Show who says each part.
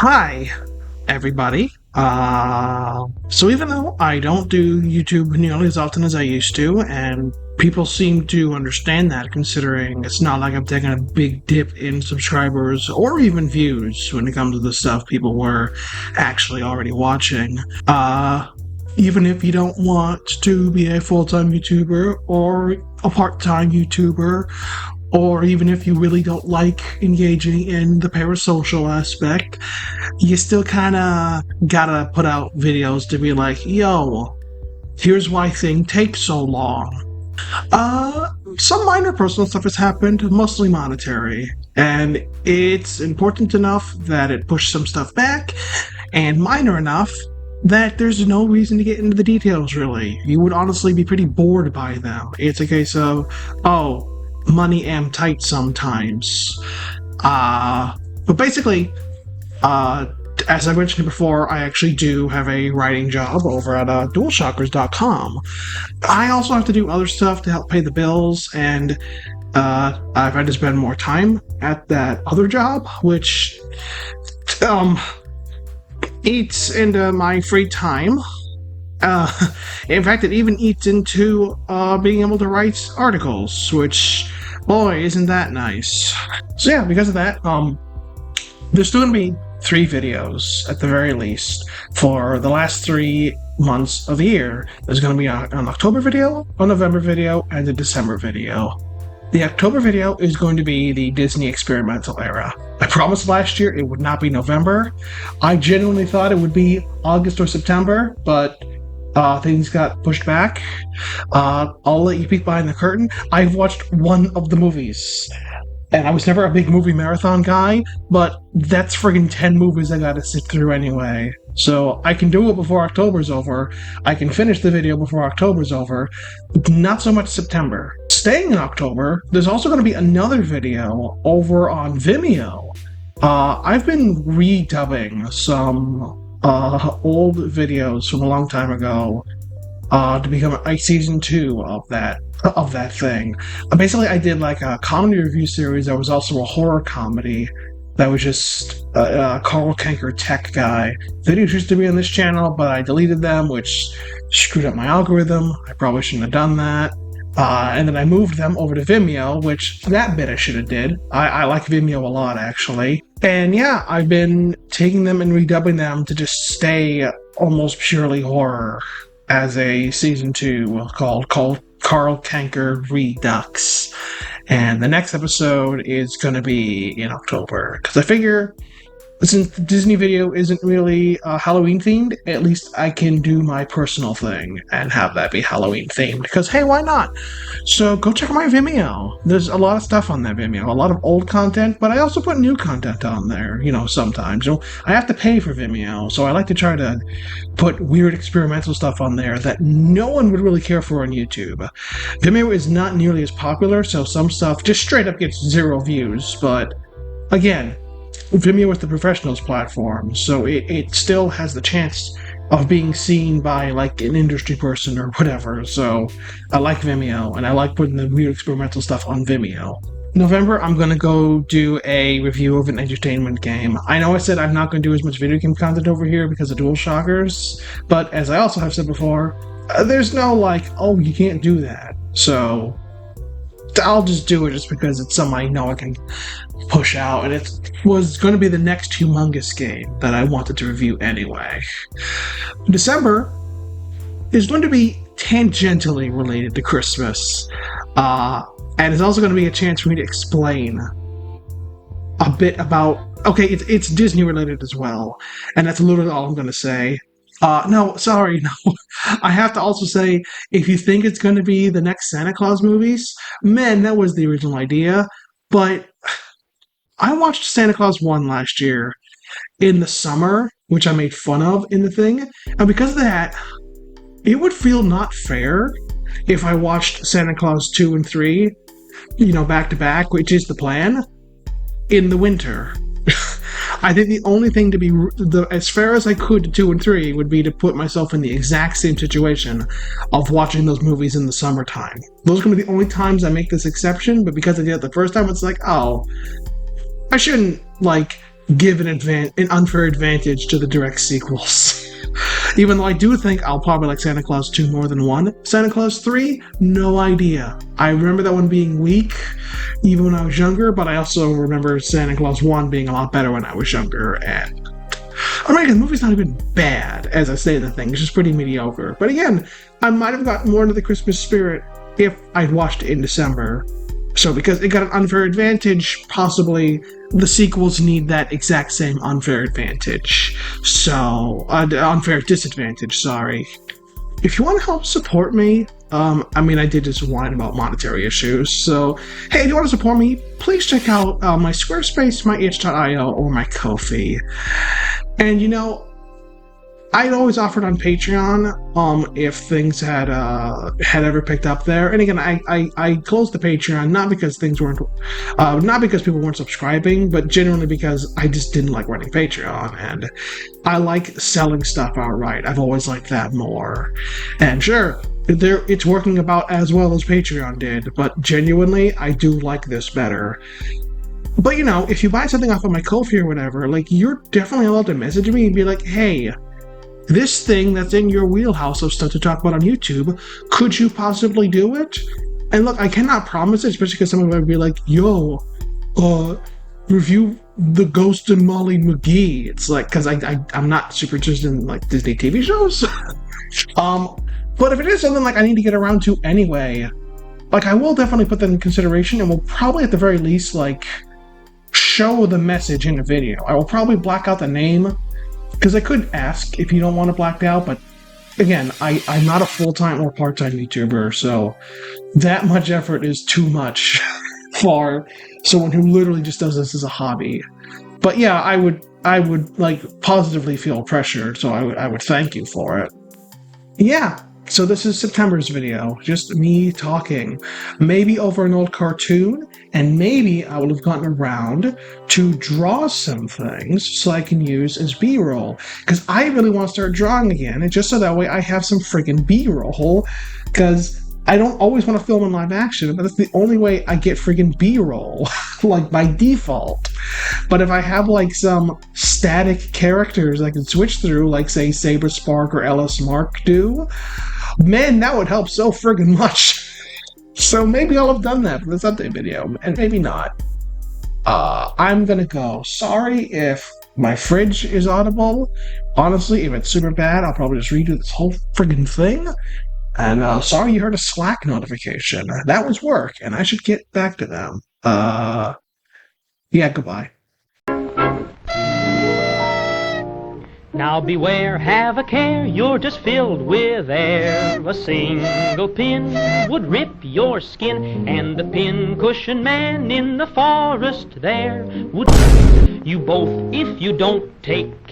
Speaker 1: Hi, everybody. So even though I don't do YouTube nearly as often as I used to, and people seem to understand that, considering it's not like I'm taking a big dip in subscribers or even views when it comes to the stuff people were actually already watching. Even if you don't want to be a full-time YouTuber or a part-time YouTuber, or even if you really don't like engaging in the parasocial aspect, you still kind of gotta put out videos to be like, yo, here's why things take so long. Uh, some minor personal stuff has happened, mostly monetary, and it's important enough that it pushed some stuff back, and minor enough that there's no reason to get into the details, really. You would honestly be pretty bored by them. It's a case of, oh, money am tight sometimes. But basically, uh, as I mentioned before, I actually do have a writing job over at DualShockers.com. I also have to do other stuff to help pay the bills, and I've had to spend more time at that other job, which eats into my free time. Uh, in fact, it even eats into being able to write articles, which, boy, isn't that nice. So yeah, because of that, there's still going to be 3 videos at the very least for the last 3 months of the year. There's going to be an October video, a November video, and a December video. The October video is going to be the Disney experimental era. I promised last year it would not be November. I genuinely thought it would be August or September, but things got pushed back. I'll let you peek behind the curtain. I've watched one of the movies. And I was never a big movie marathon guy, but that's friggin' 10 movies I gotta sit through anyway. So I can do it before October's over. I can finish the video before October's over. Not so much September. Staying in October, there's also going to be another video over on Vimeo. I've been redubbing some old videos from a long time ago to become a season 2 of that thing. Basically, I did like a comedy review series that was also a horror comedy that was just Carl Kanker Tech guy. Videos used to be on this channel, but I deleted them, which screwed up my algorithm. I probably shouldn't have done that. And then I moved them over to Vimeo, which that bit I should have did. I like Vimeo a lot, actually. And yeah, I've been taking them and redubbing them to just stay almost purely horror as a season 2 called Carl Kanker Redux. And the next episode is going to be in October, because I figure since the Disney video isn't really Halloween themed, at least I can do my personal thing and have that be Halloween themed, because hey, why not? So go check out my Vimeo. There's a lot of stuff on that Vimeo, a lot of old content, but I also put new content on there, sometimes. I have to pay for Vimeo, so I like to try to put weird experimental stuff on there that no one would really care for on YouTube. Vimeo is not nearly as popular, so some stuff just straight up gets 0 views, but again, Vimeo is the professionals platform, so it still has the chance of being seen by like an industry person or whatever. So I like Vimeo, and I like putting the weird experimental stuff on Vimeo. November, I'm going to go do a review of an entertainment game. I know I said I'm not going to do as much video game content over here because of DualShockers, but as I also have said before, there's no like, oh, you can't do that. So I'll just do it just because it's something I know I can push out, and it was going to be the next humongous game that I wanted to review anyway. December is going to be tangentially related to Christmas, and it's also going to be a chance for me to explain a bit about, okay, it's Disney related as well, and that's literally all I'm going to say. No, I have to also say, if you think it's going to be the next Santa Claus movies, man, that was the original idea, but I watched Santa Claus 1 last year in the summer, which I made fun of in the thing, and because of that, it would feel not fair if I watched Santa Claus 2 and 3, back to back, which is the plan, in the winter. I think the only thing to be as fair as I could to 2 and 3 would be to put myself in the exact same situation of watching those movies in the summertime. Those are going to be the only times I make this exception, but because I did it the first time, it's like, oh, I shouldn't, give an unfair advantage to the direct sequels. Even though I do think I'll probably like Santa Claus 2 more than 1. Santa Claus 3, no idea. I remember that one being weak, even when I was younger, but I also remember Santa Claus 1 being a lot better when I was younger, and I mean, the movie's not even bad, as I say the thing. It's just pretty mediocre. But again, I might have gotten more into the Christmas spirit if I'd watched it in December. So because it got an unfair advantage, possibly the sequels need that exact same unfair advantage. So, unfair disadvantage, sorry. If you want to help support me, I mean, I did just whine about monetary issues, so, hey, if you want to support me, please check out my Squarespace, my itch.io, or my Ko-fi. And, you know, I'd always offered on Patreon, if things had ever picked up there. And again, I closed the Patreon not because things weren't, not because people weren't subscribing, but genuinely because I just didn't like running Patreon, and I like selling stuff outright. I've always liked that more. And sure, it's working about as well as Patreon did, but genuinely, I do like this better. But you know, if you buy something off of my Ko-fi or whatever, like, you're definitely allowed to message me and be like, hey, this thing that's in your wheelhouse of stuff to talk about on YouTube, could you possibly do it? And look, I cannot promise it, especially because someone might be like, yo, review The Ghost of Molly McGee. It's like, because I'm not super interested in, like, Disney TV shows. But if it is something, like, I need to get around to anyway, like, I will definitely put that in consideration, and will probably, at the very least, like, show the message in a video. I will probably black out the name, because I could ask if you don't want it blacked out, but again, I'm not a full-time or part-time YouTuber, so that much effort is too much for someone who literally just does this as a hobby. But yeah, I would like positively feel pressured, so I would thank you for it. Yeah, so this is September's video, just me talking, maybe over an old cartoon, and maybe I will have gotten around to draw some things so I can use as B-roll, because I really want to start drawing again, and just so that way I have some friggin' B-roll, because I don't always want to film in live action, but that's the only way I get friggin' B-roll, like by default. But if I have like some static characters I can switch through, like say Saber Spark or Ellis Mark do, man, that would help so friggin' much. So maybe I'll have done that for this update video, and maybe not. I'm gonna go. Sorry if my fridge is audible. Honestly, if it's super bad, I'll probably just redo this whole friggin' thing. And sorry you heard a Slack notification. That was work, and I should get back to them. Yeah, goodbye.
Speaker 2: Now beware, have a care, you're just filled with air. A single pin would rip your skin, and the pin-cushion man in the forest there would you both if you don't take care.